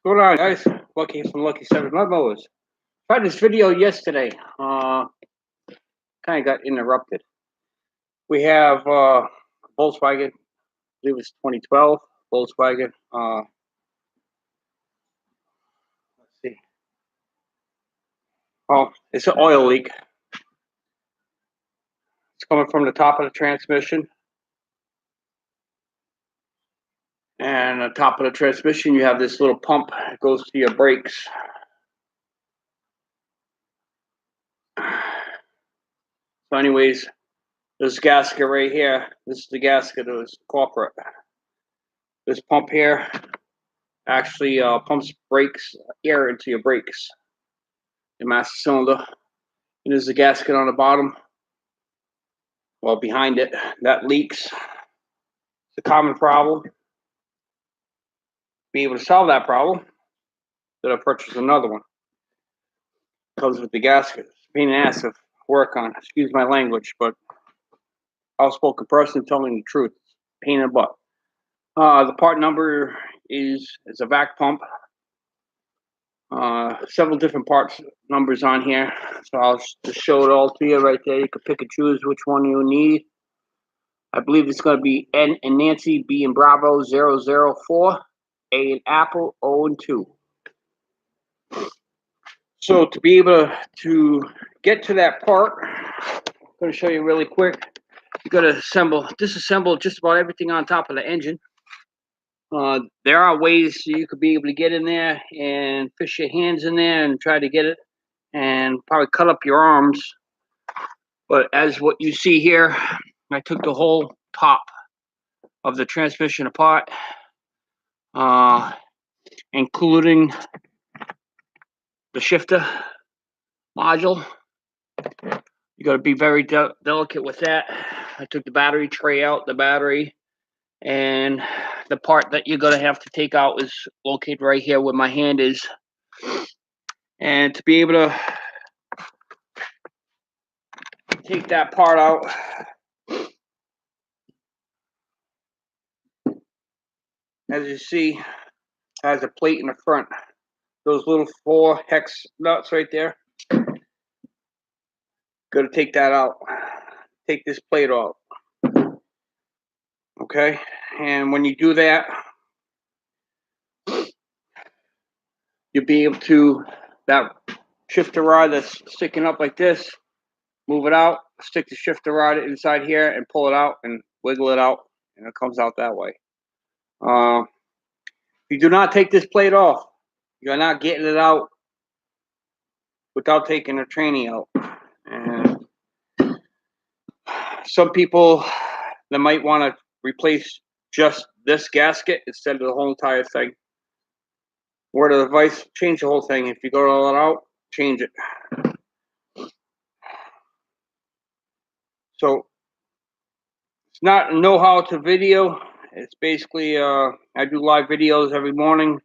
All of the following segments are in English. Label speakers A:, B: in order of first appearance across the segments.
A: What's going on, guys? Lucky from Lucky 7 Mud Mowers. Tried this video yesterday. Kind of got interrupted. We have Volkswagen, I believe it's 2012 Volkswagen. Let's see. Oh, it's an oil leak. It's coming from the top of the transmission. And on top of the transmission, you have this little pump that goes to your brakes. So anyways, this gasket right here, this is the gasket that was corporate. This pump here actually pumps brakes air into your brakes, your master cylinder. And there's a gasket on the bottom, well, behind it, that leaks. It's a common problem. Be able to solve that problem, then I purchase another one. Comes with the gasket. It's a pain in the ass to work on. Excuse my language, but outspoken person telling the truth. Pain in the butt. The part number is a vac pump. Several different parts numbers on here, so I'll just show it all to you right there. You can pick and choose which one you need. I believe it's going to be N and Nancy, B and Bravo 004, A and Apple 0 and 2. So to be able to get to that part, I'm going to show you really quick. You got to disassemble just about everything on top of the engine. There are ways you could be able to get in there and fish your hands in there and try to get it and probably cut up your arms. But as what you see here, I took the whole top of the transmission apart, including the shifter module. You got to be very delicate with that. I took the battery tray out, the battery, and the part that you're going to have to take out is located right here where my hand is. And to be able to take that part out, as you see, has a plate in the front. Those little 4 hex nuts right there. Got to take that out. Take this plate off. Okay, and when you do that, you'll be able to, that shifter rod that's sticking up like this, move it out, stick the shifter rod inside here and pull it out and wiggle it out, and it comes out that way. If you do not take this plate off, you're not getting it out without taking the tranny out. And some people that might want to replace just this gasket instead of the whole entire thing. Word of advice, change the whole thing. If you go all out, change it. So it's not a know-how to video. It's basically I do live videos every morning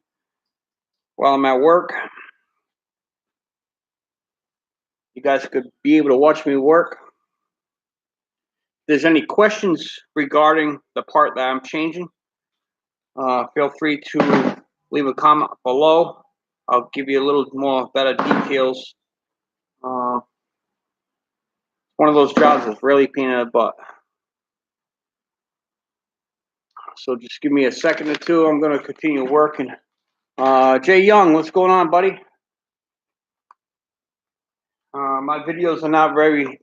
A: while I'm at work. You guys could be able to watch me work. If there's any questions regarding the part that I'm changing, feel free to leave a comment below. I'll give you a little more better details. One of those jobs is really pain in the butt. So just give me a second or two. I'm going to continue working. Jay Young, what's going on, buddy? My videos are not very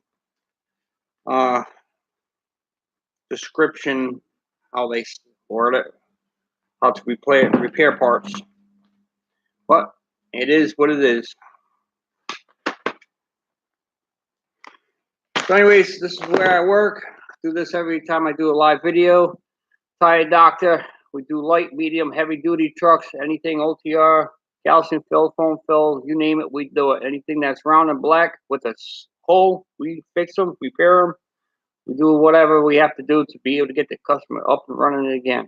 A: description how they word it, how to repair parts. But it is what it is. So anyways, this is where I work. I do this every time I do a live video. Tire Doctor. We do light, medium, heavy duty trucks, anything OTR, calcium fill, foam fill, you name it, we do it. Anything that's round and black with a hole, we fix them, repair them. We do whatever we have to do to be able to get the customer up and running again.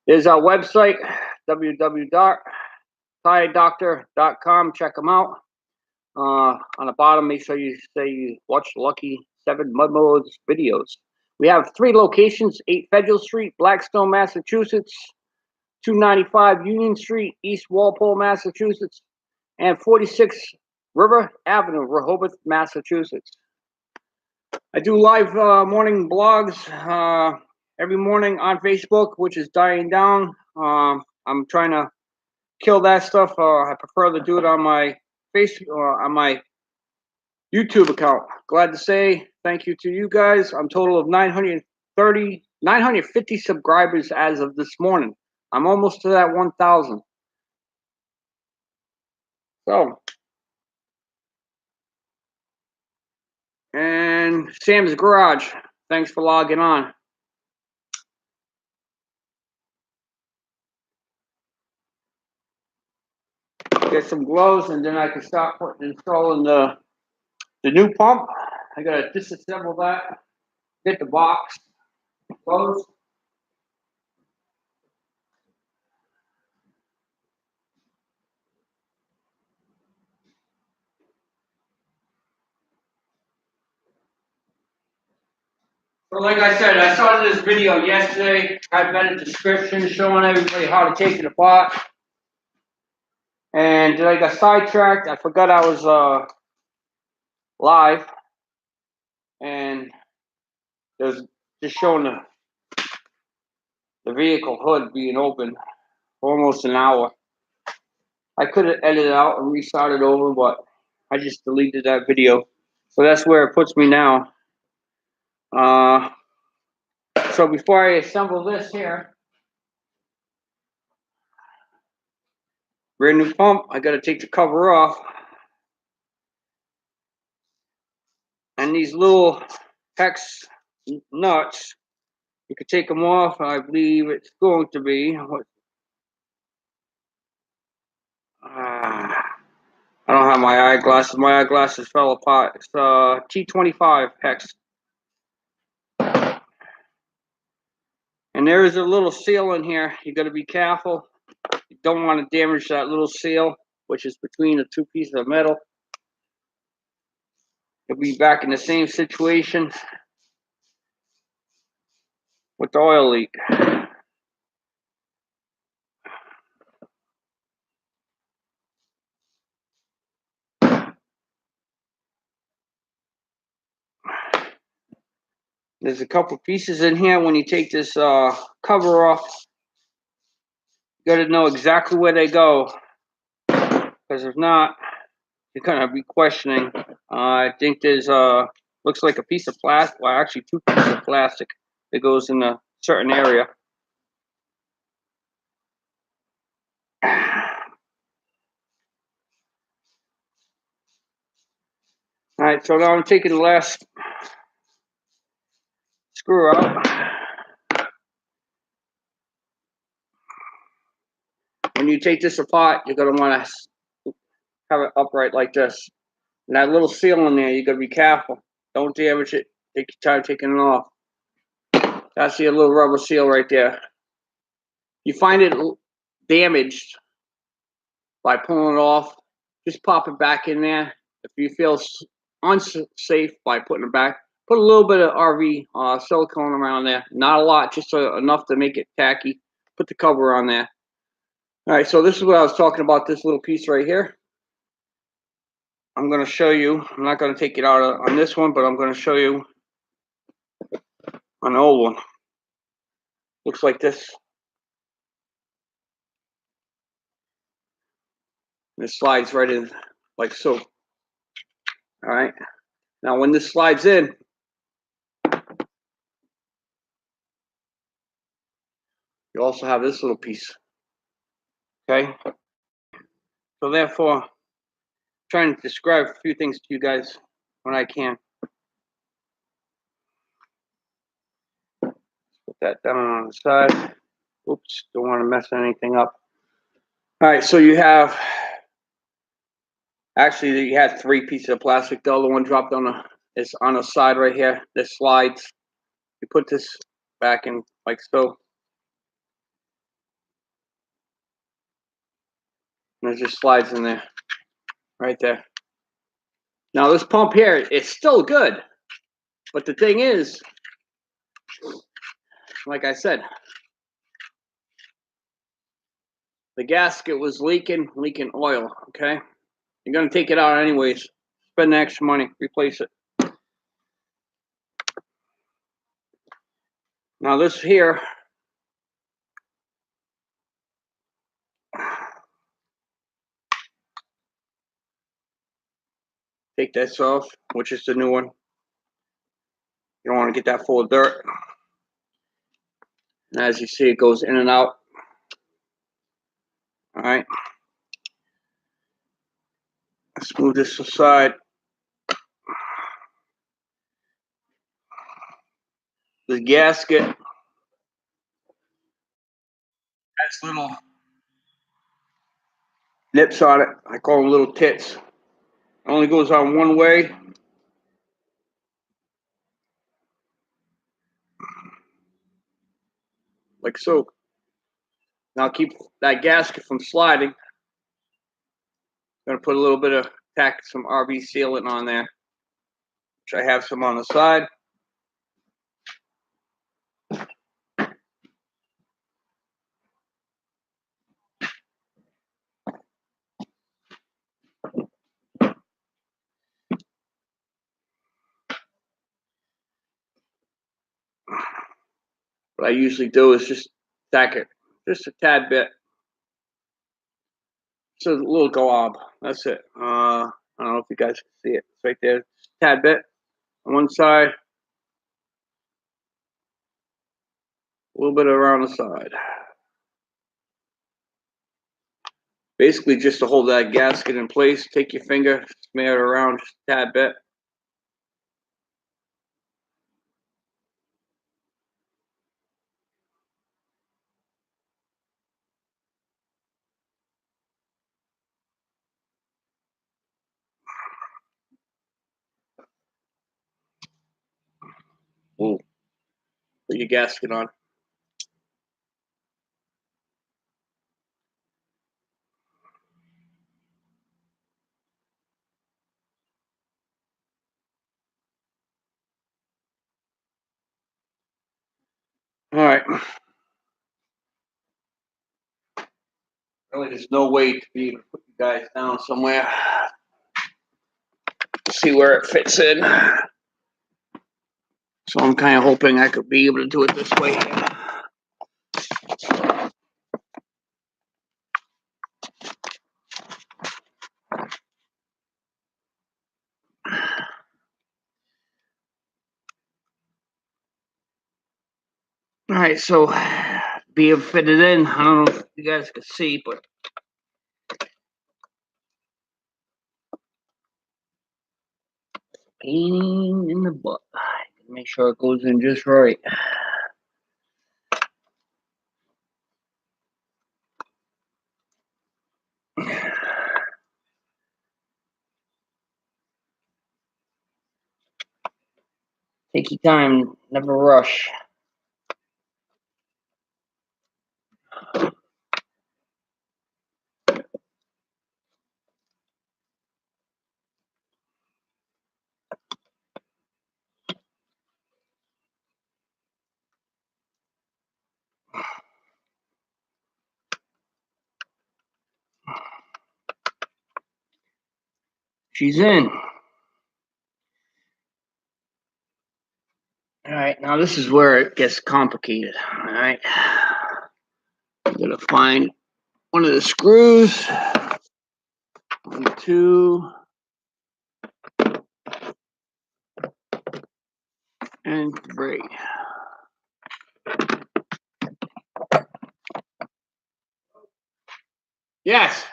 A: There's our website, www.tiredoctor.com. Check them out. On the bottom, make sure you say you watch Lucky 7 Mud Mowers videos. We have 3 locations, 8 Federal Street, Blackstone, Massachusetts, 295 Union Street, East Walpole, Massachusetts, and 46 River Avenue, Rehoboth, Massachusetts. I do live morning blogs every morning on Facebook, which is dying down. I'm trying to kill that stuff. I prefer to do it on my on my YouTube account. Glad to say thank you to you guys. I'm total of 950 subscribers as of this morning. I'm almost to that 1,000. So, and Sam's Garage. Thanks for logging on. Get some gloves, and then I can start installing the new pump. I gotta disassemble that. Get the box closed. So like I said, I started this video yesterday. I've got a description showing everybody how to take it apart. And I got sidetracked. I forgot I was live. And it was just showing the vehicle hood being open for almost an hour. I could have edited out and restarted over, but I just deleted that video. So that's where it puts me now. So before I assemble this here, brand new pump, I got to take the cover off. And these little hex nuts, you could take them off. I believe it's going to be, I don't have my eyeglasses. My eyeglasses fell apart. It's T25 hex. And there is a little seal in here. You got to be careful. You don't want to damage that little seal, which is between the two pieces of metal. You'll be back in the same situation with the oil leak. There's a couple pieces in here. When you take this cover off, you got to know exactly where they go, because if not, you're gonna be questioning. I think there's looks like a piece of plastic. Well, actually, two pieces of plastic that goes in a certain area. All right, so now I'm taking the last screw out. When you take this apart, you're gonna want to have it upright like this. And that little seal in there, you gotta be careful. Don't damage it. Take your time taking it off. That's your little rubber seal right there. You find it damaged by pulling it off, just pop it back in there. If you feel unsafe by putting it back, put a little bit of RV silicone around there. Not a lot, just enough to make it tacky. Put the cover on there. All right, so this is what I was talking about, this little piece right here. I'm going to show you. I'm not going to take it out on this one, but I'm going to show you on the old one. Looks like this. It slides right in like so. All right. Now, when this slides in, you also have this little piece. Okay. So therefore, I'm trying to describe a few things to you guys when I can. Put that down on the side. Oops, don't want to mess anything up. All right, so you have, actually you had three pieces of plastic. The other one dropped on it's on the side right here. This slides. You put this back in like so. And it just slides in there, right there. Now this pump here, it's still good. But the thing is, like I said, The gasket was leaking oil, okay? You're going to take it out anyways. Spend the extra money, replace it. Now this here, take this off, which is the new one. You don't want to get that full of dirt. And as you see, it goes in and out. All right. Let's move this aside. The gasket has little nips on it. I call them little tits. It only goes on one way. Like so. Now keep that gasket from sliding. I'm going to put a little bit of tack some RV sealant on there, which I have some on the side. What I usually do is just tack it just a tad bit. Just a little glob. That's it. I don't know if you guys can see it. It's right there. Just a tad bit on one side. A little bit around the side. Basically just to hold that gasket in place. Take your finger, smear it around just a tad bit. Ooh. Put your gasket on. All right. Really, there's no way to be able to put you guys down somewhere. See where it fits in. So I'm kind of hoping I could be able to do it this way. All right, so be able to fit it in. I don't know if you guys can see, but pain in the butt. Make sure it goes in just right. Take your time, never rush. She's in. All right, now this is where it gets complicated. All right, I'm gonna find one of the screws. 1, 2, and 3. Yes.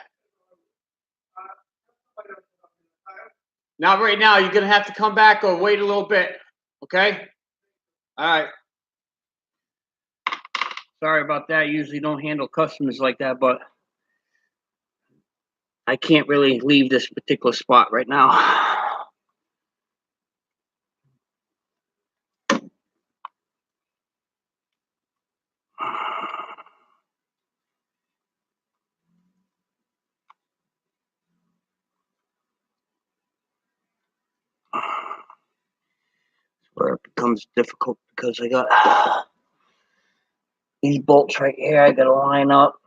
A: Not right now. You're gonna have to come back or wait a little bit. Okay. All right. Sorry about that. I usually don't handle customers like that, but I can't really leave this particular spot right now. Where it becomes difficult because I got these bolts right here I gotta line up.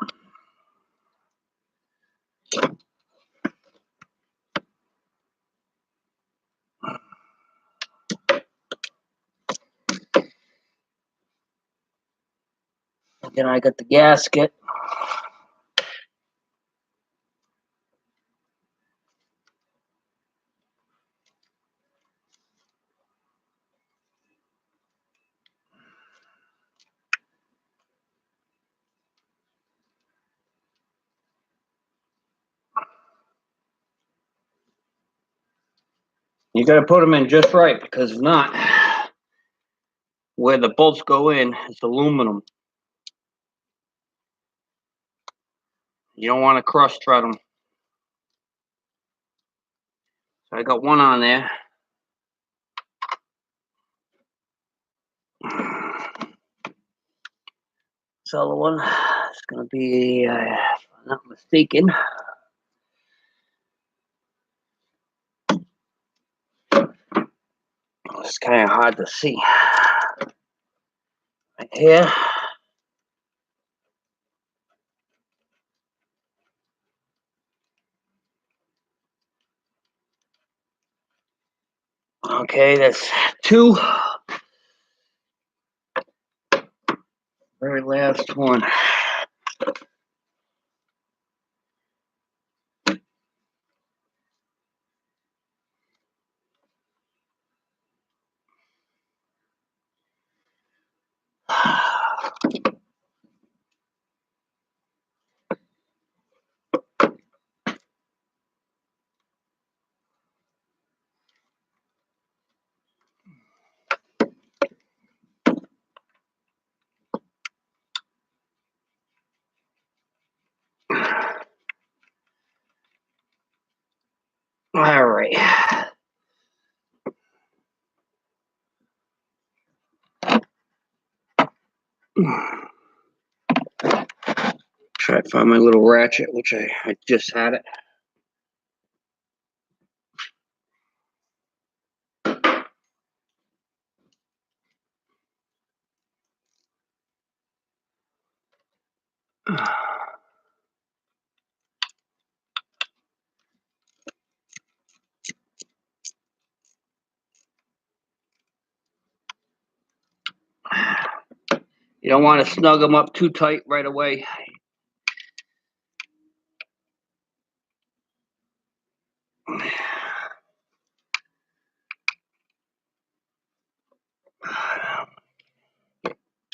A: Then I got the gasket. You got to put them in just right, because if not, where the bolts go in, it's aluminum. You don't want to cross thread them. So I got one on there. This other one is going to be, if I'm not mistaken, it's kind of hard to see. Right here. Okay, that's two. Very last one. All right. Try to find my little ratchet, which I just had it. You don't want to snug them up too tight right away.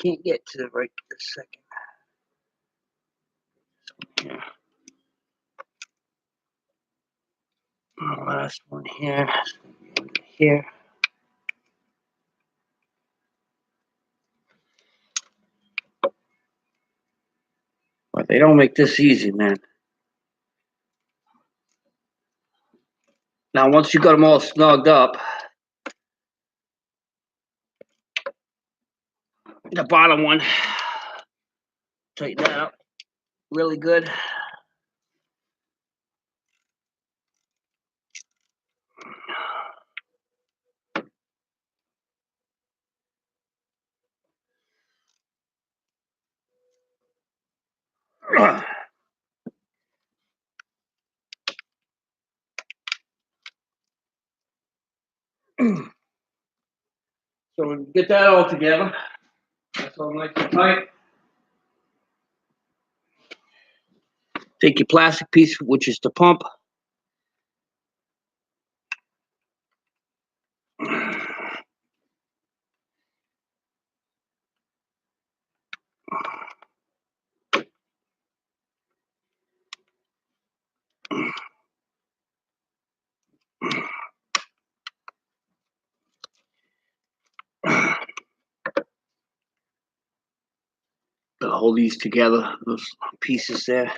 A: Can't get to it right this second. Yeah. Last one here. Here. But they don't make this easy, man. Now, once you got them all snugged up, the bottom one, tighten that up really good. So get that all together. That's all nice and tight. Take your plastic piece, which is the pump. Hold these together, those pieces there.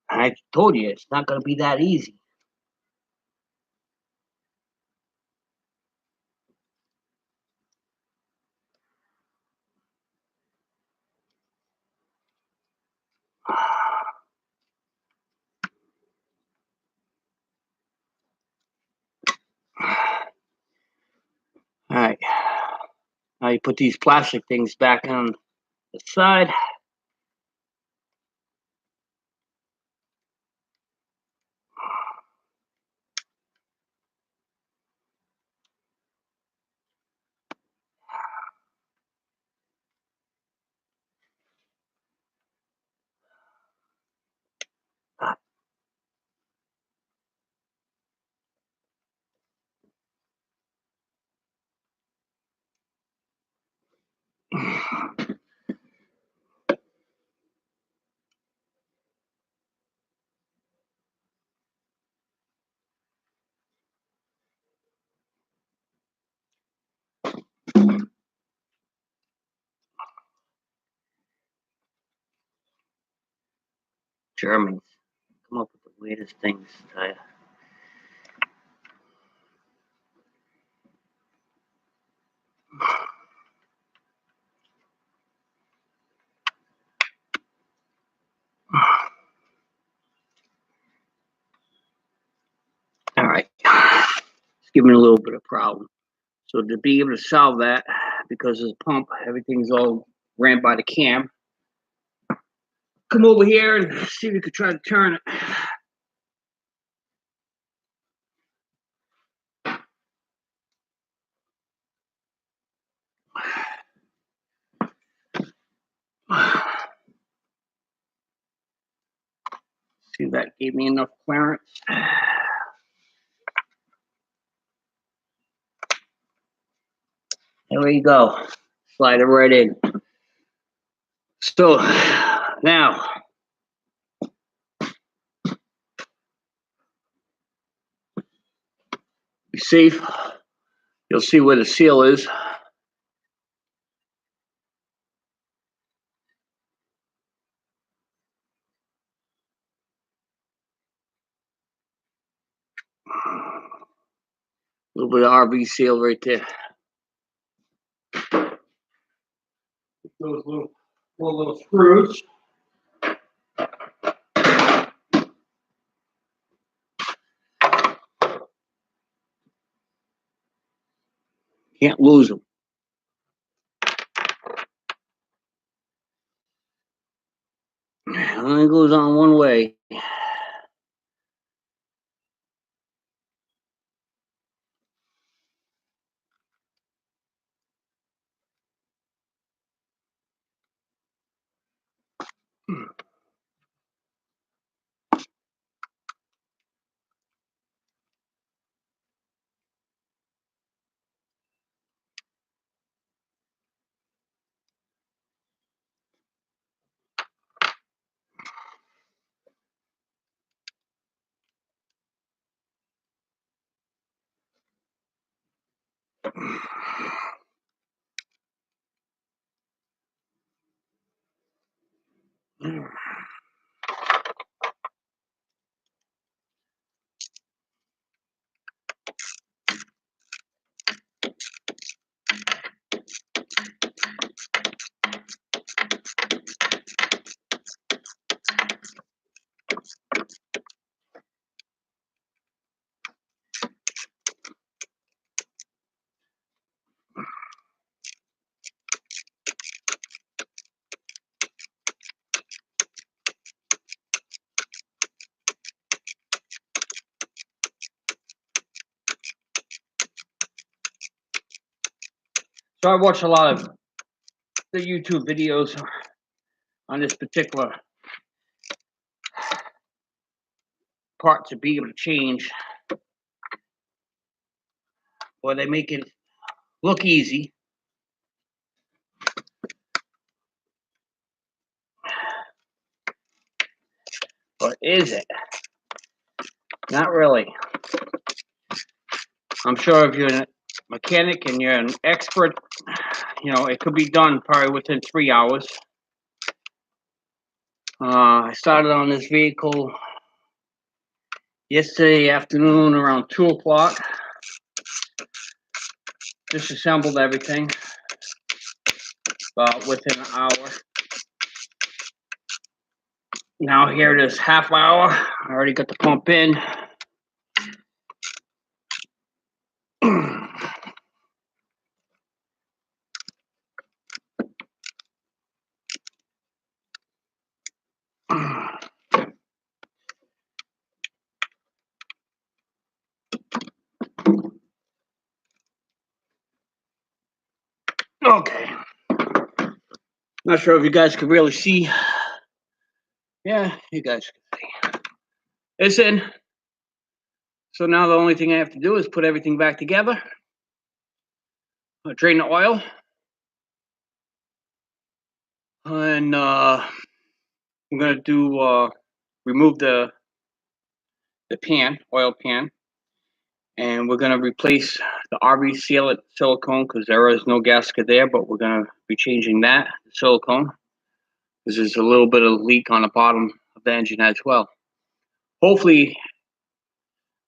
A: I told you it's not going to be that easy. Now you put these plastic things back on the side. Germans come up with the weirdest things. All right, it's giving me a little bit of problem. So to be able to solve that, because of the pump, everything's all ran by the cam. Come over here and see if we could try to turn it. See if that gave me enough clearance. There we go. Slide it right in. So now, you see, you'll see where the seal is. A little bit of RV seal right there. Those little screws. Can't lose them. It only goes on one way. So I watch a lot of the YouTube videos on this particular part to be able to change, or they make it look easy. But is it? Not really. I'm sure if you're a mechanic and you're an expert, it could be done probably within 3 hours. I started on this vehicle yesterday afternoon around 2 o'clock. Disassembled everything about within an hour. Now here it is, half hour. I already got the pump in. Okay. Not sure if you guys can really see. Yeah, you guys can see. It's in. So now the only thing I have to do is put everything back together. Drain the oil. And I'm going to do remove the pan, oil pan. And we're going to replace the RV sealant silicone because there is no gasket there, but we're going to be changing that silicone because there's a little bit of leak on the bottom of the engine as well. Hopefully,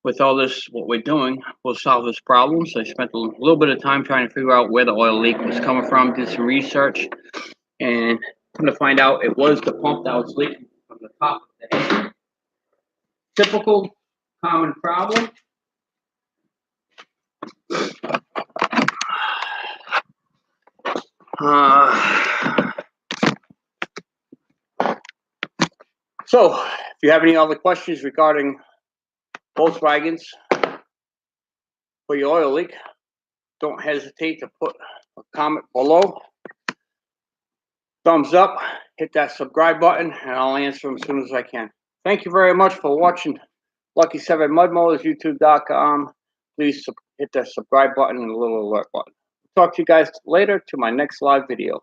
A: with all this, what we're doing, we'll solve this problem. So I spent a little bit of time trying to figure out where the oil leak was coming from, did some research, and come to find out it was the pump that was leaking from the top of the engine. Typical, common problem. So, if you have any other questions regarding Volkswagens for your oil leak, don't hesitate to put a comment below. Thumbs up, hit that subscribe button, and I'll answer them as soon as I can. Thank you very much for watching Lucky 7 Mud Mowers, YouTube.com. Please hit that subscribe button and the little alert button. Talk to you guys later to my next live video.